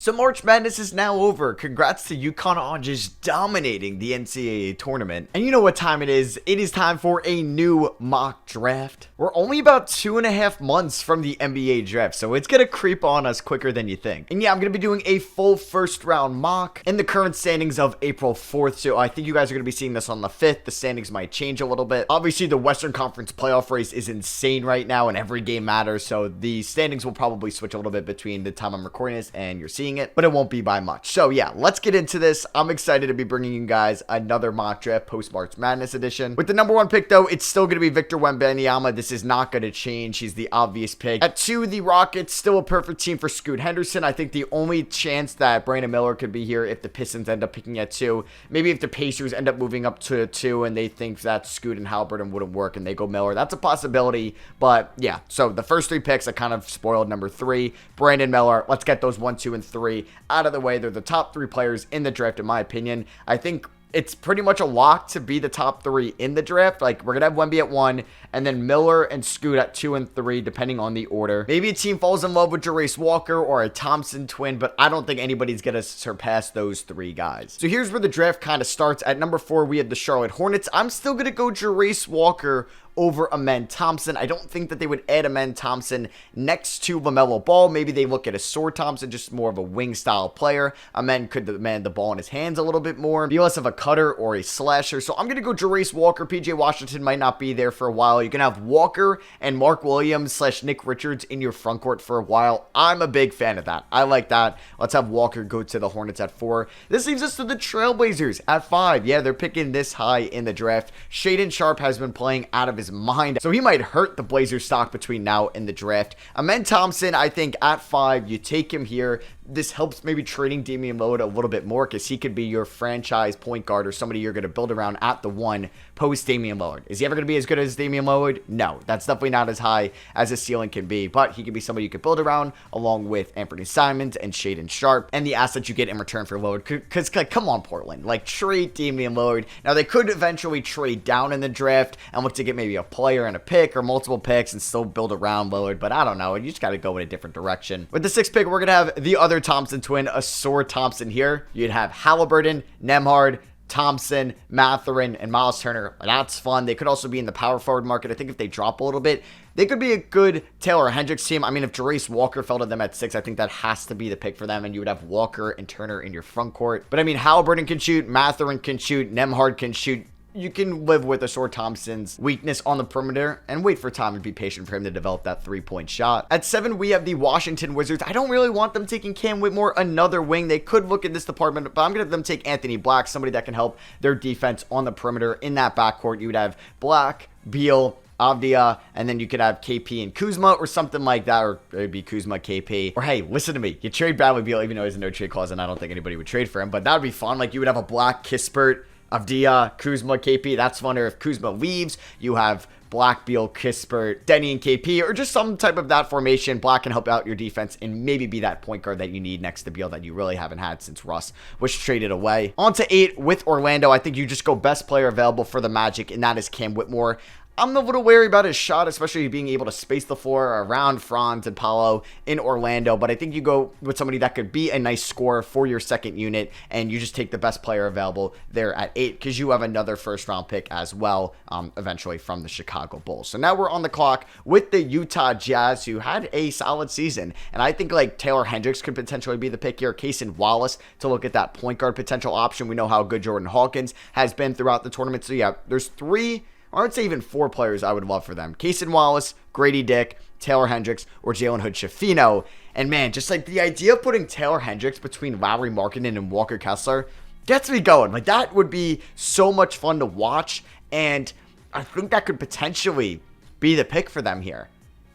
So March Madness is now over. Congrats to UConn on just dominating the NCAA tournament. And you know what time it is. It is time for a new mock draft. We're only about 2.5 months from the NBA draft, so it's going to creep on us quicker than you think. And yeah, I'm going to be doing a full first round mock in the current standings of April 4th. So I think you guys are going to be seeing this on the 5th. The standings might change a little bit. Obviously, the Western Conference playoff race is insane right now and every game matters. So the standings will probably switch a little bit between the time I'm recording this and you're seeing it, but it won't be by much. So yeah, let's get into this. I'm excited to be bringing you guys another mock draft post March Madness edition. With the number 1 pick though, it's still going to be Victor Wembanyama. This is not going to change. He's the obvious pick. At 2, the Rockets, still a perfect team for Scoot Henderson. I think the only chance that Brandon Miller could be here if the Pistons end up picking at 2, maybe if the Pacers end up moving up to 2 and they think that Scoot and Halliburton wouldn't work and they go Miller. That's a possibility, but yeah. So the first 3 picks, I kind of spoiled number 3, Brandon Miller. Let's get those 1, 2, and 3 out of the way. They're the top 3 players in the draft, in my opinion. I think it's pretty much a lock to be the top 3 in the draft. Like, we're going to have Wemby at 1, and then Miller and Scoot at 2 and 3, depending on the order. Maybe a team falls in love with Jarace Walker or a Thompson twin, but I don't think anybody's going to surpass those 3 guys. So here's where the draft kind of starts. At number 4, we have the Charlotte Hornets. I'm still going to go Jarace Walker over Amen Thompson. I don't think that they would add Amen Thompson next to LaMelo Ball. Maybe they look at a Sword Thompson, just more of a wing style player. Amen could demand the ball in his hands a little bit more, be less of a cutter or a slasher. So I'm going to go Jarace Walker. PJ Washington might not be there for a while. You can have Walker and Mark Williams / Nick Richards in your front court for a while. I'm a big fan of that. I like that. Let's have Walker go to the Hornets at 4. This leaves us to the Trailblazers at 5. Yeah, they're picking this high in the draft. Shaedon Sharpe has been playing out of his mind, so he might hurt the Blazers stock between now and the draft. Amen Thompson, I think at 5, you take him here. This helps maybe trading Damian Lillard a little bit more because he could be your franchise point guard or somebody you're going to build around at the 1 post Damian Lillard. Is he ever going to be as good as Damian Lillard? No, that's definitely not as high as his ceiling can be, but he could be somebody you could build around along with Anthony Simons and Shaedon Sharpe and the assets you get in return for Lillard. Because, like, come on, Portland. Like, trade Damian Lillard. Now, they could eventually trade down in the draft and look to get maybe a player and a pick or multiple picks and still build around Lillard, but I don't know. You just got to go in a different direction. With the 6th pick, we're going to have the other Thompson twin, a Sword Thompson here. You'd have Halliburton, Nembhard, Thompson, Mathurin, and Miles Turner. That's fun. They could also be in the power forward market. I think if they drop a little bit, they could be a good Taylor Hendricks team. I mean, if Jarace Walker fell to them at 6, I think that has to be the pick for them, and you would have Walker and Turner in your front court. But I mean, Halliburton can shoot, Mathurin can shoot, Nembhard can shoot. You can live with a Sword Thompson's weakness on the perimeter and wait for time and be patient for him to develop that 3-point shot. At 7, we have the Washington Wizards. I don't really want them taking Cam Whitmore, another wing. They could look at this department, but I'm going to have them take Anthony Black, somebody that can help their defense on the perimeter in that backcourt. You would have Black, Beal, Avdia, and then you could have KP and Kuzma or something like that, or it would be Kuzma, KP. Or hey, listen to me. You trade Bradley Beal, even though there's a no trade clause, and I don't think anybody would trade for him, but that would be fun. Like, you would have a Black, Kispert, Avdia, Kuzma, KP. That's funner. If Kuzma leaves, you have Black, Beal, Kispert, Denny, and KP, or just some type of that formation. Black can help out your defense and maybe be that point guard that you need next to Beal that you really haven't had since Russ was traded away. On to 8 with Orlando. I think you just go best player available for the Magic, and that is Cam Whitmore. I'm a little wary about his shot, especially being able to space the floor around Franz and Paolo in Orlando. But I think you go with somebody that could be a nice scorer for your second unit, and you just take the best player available there at 8 because you have another first-round pick as well, eventually from the Chicago Bulls. So now we're on the clock with the Utah Jazz, who had a solid season. And I think like Taylor Hendricks could potentially be the pick here. Cason Wallace to look at that point guard potential option. We know how good Jordan Hawkins has been throughout the tournament. So yeah, there's 3, or I'd say even 4 players I would love for them. Cason Wallace, Grady Dick, Taylor Hendricks, or Jalen Hood-Schifino. And man, just like the idea of putting Taylor Hendricks between Lauri Markkanen and Walker Kessler gets me going. Like, that would be so much fun to watch, and I think that could potentially be the pick for them here.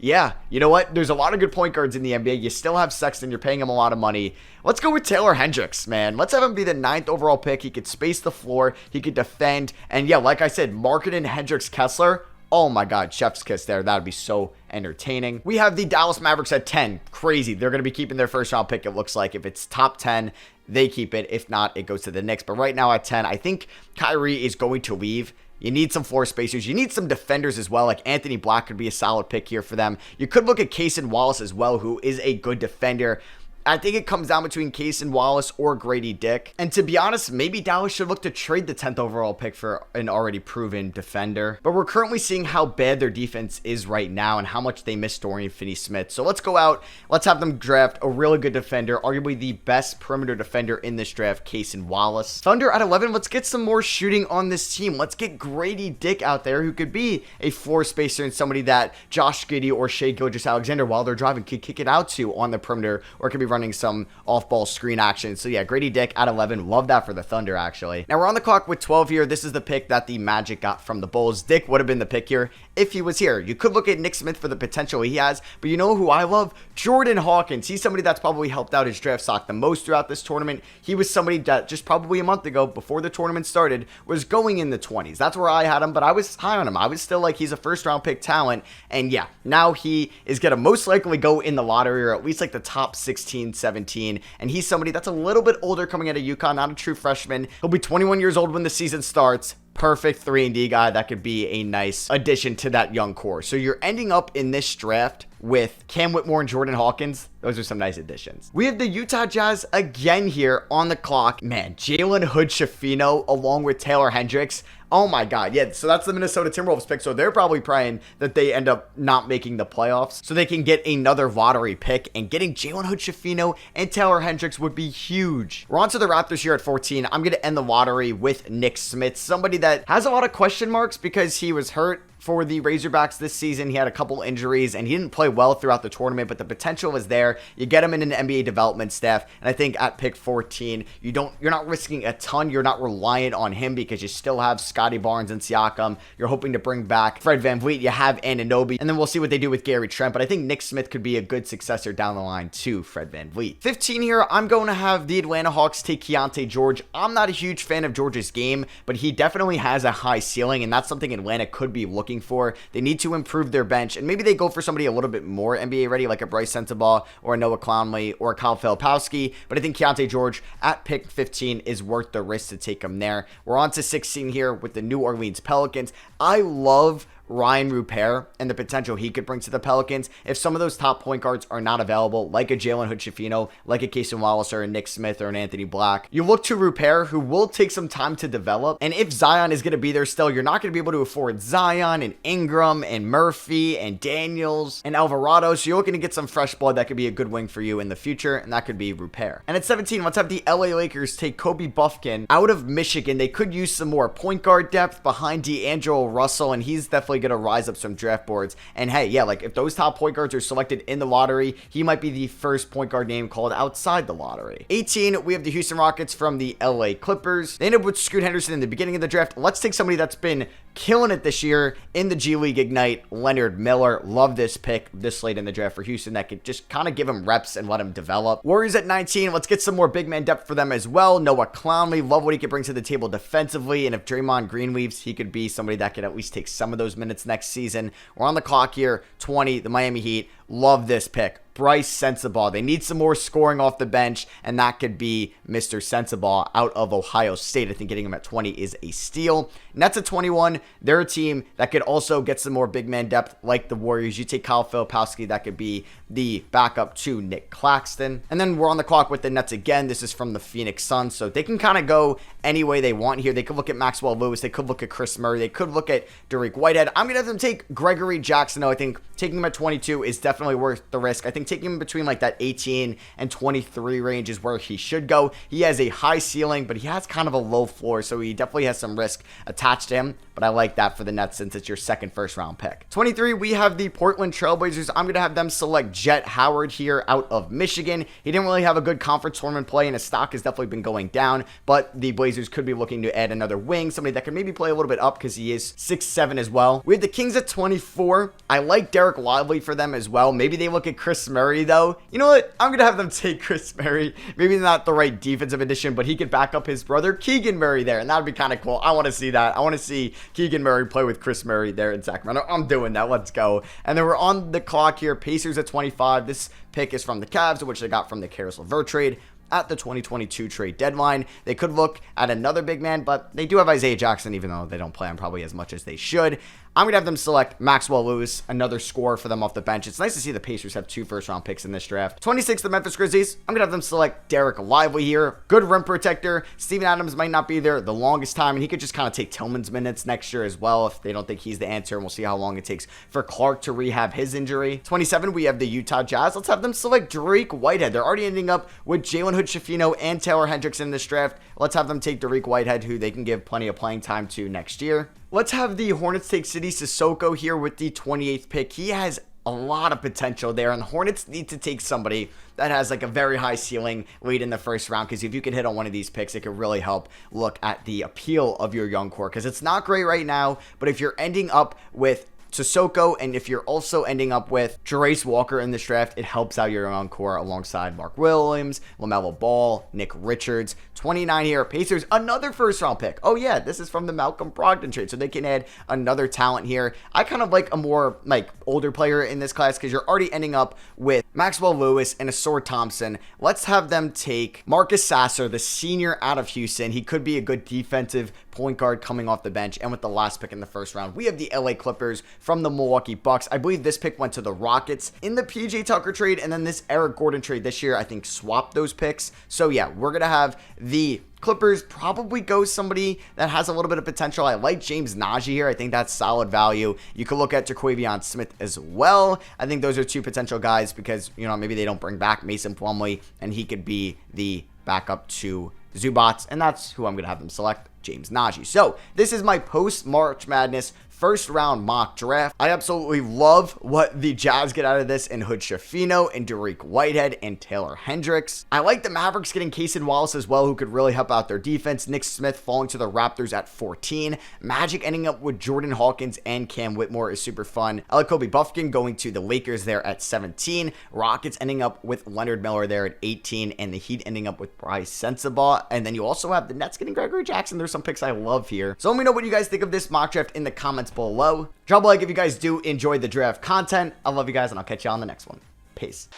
Yeah, you know what? There's a lot of good point guards in the NBA. You still have Sexton. You're paying him a lot of money. Let's go with Taylor Hendricks, man. Let's have him be the 9th overall pick. He could space the floor. He could defend. And yeah, like I said, Markkanen, Hendricks, Kessler. Oh my God, chef's kiss there. That would be so entertaining. We have the Dallas Mavericks at 10. Crazy. They're going to be keeping their first round pick, it looks like. If it's top 10, they keep it. If not, it goes to the Knicks. But right now at 10, I think Kyrie is going to leave. You need some floor spacers. You need some defenders as well. Like Anthony Black could be a solid pick here for them. You could look at Cason Wallace as well, who is a good defender. I think it comes down between Case and Wallace or Grady Dick. And to be honest, maybe Dallas should look to trade the 10th overall pick for an already proven defender. But we're currently seeing how bad their defense is right now and how much they miss Dorian Finney-Smith. So let's go out. Let's have them draft a really good defender, arguably the best perimeter defender in this draft, Case and Wallace. Thunder at 11, let's get some more shooting on this team. Let's get Grady Dick out there, who could be a floor spacer and somebody that Josh Giddey or Shai Gilgeous-Alexander, while they're driving, could kick it out to on the perimeter, or could be running some off-ball screen action. So yeah, Grady Dick at 11. Love that for the Thunder, actually. Now we're on the clock with 12 here. This is the pick that the Magic got from the Bulls. Dick would have been the pick here if he was here. You could look at Nick Smith for the potential he has, but you know who I love? Jordan Hawkins. He's somebody that's probably helped out his draft stock the most throughout this tournament. He was somebody that just probably a month ago, before the tournament started, was going in the 20s. That's where I had him, but I was high on him. I was still like, he's a first round pick talent. And yeah, now he is going to most likely go in the lottery, or at least like the top 16, 17. And he's somebody that's a little bit older, coming out of UConn, not a true freshman. He'll be 21 years old when the season starts. Perfect 3-and-D guy that could be a nice addition to that young core. So you're ending up in this draft with Cam Whitmore and Jordan Hawkins. Those are some nice additions. We have the Utah Jazz again here on the clock. Man, Jalen Hood-Schifino along with Taylor Hendricks. Oh my God. Yeah, so that's the Minnesota Timberwolves pick. So they're probably praying that they end up not making the playoffs so they can get another lottery pick. And getting Jalen Hood-Schifino and Taylor Hendricks would be huge. We're on to the Raptors here at 14. I'm going to end the lottery with Nick Smith, somebody that has a lot of question marks because he was hurt for the Razorbacks this season. He had a couple injuries and he didn't play well throughout the tournament, but the potential is there. You get him in an NBA development staff, and I think at pick 14, you're not risking a ton. You're not reliant on him because you still have Scotty Barnes and Siakam. You're hoping to bring back Fred VanVleet. You have Anunoby, and then we'll see what they do with Gary Trent, but I think Nick Smith could be a good successor down the line to Fred VanVleet. 15 here, I'm going to have the Atlanta Hawks take Keontae George. I'm not a huge fan of George's game, but he definitely has a high ceiling, and that's something Atlanta could be looking for. They need to improve their bench, and maybe they go for somebody a little bit more NBA ready, like a Bryce Sensabaugh or a Noah Clowney or a Kyle Filipowski, but I think Keontae George at pick 15 is worth the risk to take him there. We're on to 16 here with the New Orleans Pelicans. I love Ryan Rupert and the potential he could bring to the Pelicans if some of those top point guards are not available, like a Jalen Hood-Schifino, like a Casey Wallace or a Nick Smith or an Anthony Black. You look to Rupert, who will take some time to develop, and if Zion is going to be there still, you're not going to be able to afford Zion and Ingram and Murphy and Daniels and Alvarado, so you're looking to get some fresh blood that could be a good wing for you in the future, and that could be Rupert. And at 17, let's have the LA Lakers take Kobe Buffkin out of Michigan. They could use some more point guard depth behind D'Angelo Russell, and he's definitely going to rise up some draft boards. And hey, yeah, like if those top point guards are selected in the lottery, he might be the first point guard name called outside the lottery. 18, we have the Houston Rockets from the LA Clippers. They ended up with Scoot Henderson in the beginning of the draft. Let's take somebody that's been killing it this year in the G League Ignite, Leonard Miller. Love this pick this late in the draft for Houston. That could just kind of give him reps and let him develop. Warriors at 19, let's get some more big man depth for them as well. Noah Clowney, love what he could bring to the table defensively, and if Draymond Green leaves, he could be somebody that could at least take some of those minutes next season. We're on the clock here. 20, the Miami Heat. Love this pick. Bryce Sensabaugh. They need some more scoring off the bench, and that could be Mr. Sensabaugh out of Ohio State. I think getting him at 20 is a steal. Nets at 21, they're a team that could also get some more big man depth like the Warriors. You take Kyle Filipowski, that could be the backup to Nick Claxton. And then we're on the clock with the Nets again. This is from the Phoenix Suns, so they can kind of go any way they want here. They could look at Maxwell Lewis. They could look at Chris Murray. They could look at Derek Whitehead. I'm going to have them take Gregory Jackson, though. I think taking him at 22 is definitely worth the risk. I think taking him between like that 18 and 23 range is where he should go. He has a high ceiling, but he has kind of a low floor, so he definitely has some risk attached to him, but I like that for the Nets since it's your second first round pick. 23, we have the Portland Trailblazers. I'm going to have them select Jet Howard here out of Michigan. He didn't really have a good conference tournament play, and his stock has definitely been going down, but the Blazers could be looking to add another wing, somebody that could maybe play a little bit up because he is 6'7" as well. We have the Kings at 24. I like Derek Lively for them as well. Maybe they look at Chris Murray, though. You know what? I'm going to have them take Chris Murray. Maybe not the right defensive addition, but he could back up his brother Keegan Murray there, and that would be kind of cool. I want to see that. I want to see Keegan Murray play with Chris Murray there in Sacramento. I'm doing that. Let's go. And then we're on the clock here. Pacers at 25. This pick is from the Cavs, which they got from the Caris LeVert trade. at the 2022 trade deadline. They could look at another big man, but they do have Isaiah Jackson, even though they don't play him probably as much as they should. I'm going to have them select Maxwell Lewis, another scorer for them off the bench. It's nice to see the Pacers have 2 first-round picks in this draft. 26, the Memphis Grizzlies. I'm going to have them select Derek Lively here. Good rim protector. Steven Adams might not be there the longest time, and he could just kind of take Tillman's minutes next year as well if they don't think he's the answer, and we'll see how long it takes for Clark to rehab his injury. 27, we have the Utah Jazz. Let's have them select Derek Whitehead. They're already ending up with Jalen Hood-Schifino and Taylor Hendricks in this draft. Let's have them take Derek Whitehead, who they can give plenty of playing time to next year. Let's have the Hornets take Sidy Cissoko here with the 28th pick. He has a lot of potential there, and the Hornets need to take somebody that has like a very high ceiling late in the first round, because if you could hit on one of these picks, it could really help look at the appeal of your young core, because it's not great right now, but if you're ending up with Sissoko, and if you're also ending up with Jarace Walker in this draft, it helps out your young core alongside Mark Williams, LaMelo Ball, Nick Richards. 29 here, Pacers, another first round pick. Oh yeah, this is from the Malcolm Brogdon trade, so they can add another talent here. I kind of like a more like older player in this class, because you're already ending up with Maxwell Lewis and Asor Thompson. Let's have them take Marcus Sasser, the senior out of Houston. He could be a good defensive point guard coming off the bench. And with the last pick in the first round, we have the LA Clippers from the Milwaukee Bucks. I believe this pick went to the Rockets in the PJ Tucker trade, and then this Eric Gordon trade this year, I think, swapped those picks. So yeah, we're gonna have the Clippers probably go somebody that has a little bit of potential. I like James Najee here. I think that's solid value. You could look at Terquavion Smith as well. I think those are 2 potential guys, because, you know, maybe they don't bring back Mason Plumlee, and he could be the backup to Zubats, and that's who I'm going to have them select, James Najee. So this is my post-March Madness first round mock draft. I absolutely love what the Jazz get out of this in Hood-Schifino and Derek Whitehead and Taylor Hendricks. I like the Mavericks getting Cason Wallace as well, who could really help out their defense. Nick Smith falling to the Raptors at 14. Magic ending up with Jordan Hawkins and Cam Whitmore is super fun. I like Kobe Buffkin going to the Lakers there at 17. Rockets ending up with Leonard Miller there at 18. And the Heat ending up with Bryce Sensabaugh. And then you also have the Nets getting Gregory Jackson. There's some picks I love here. So let me know what you guys think of this mock draft in the comments below. Drop a like if you guys do enjoy the draft content. I love you guys, and I'll catch you on the next one. Peace.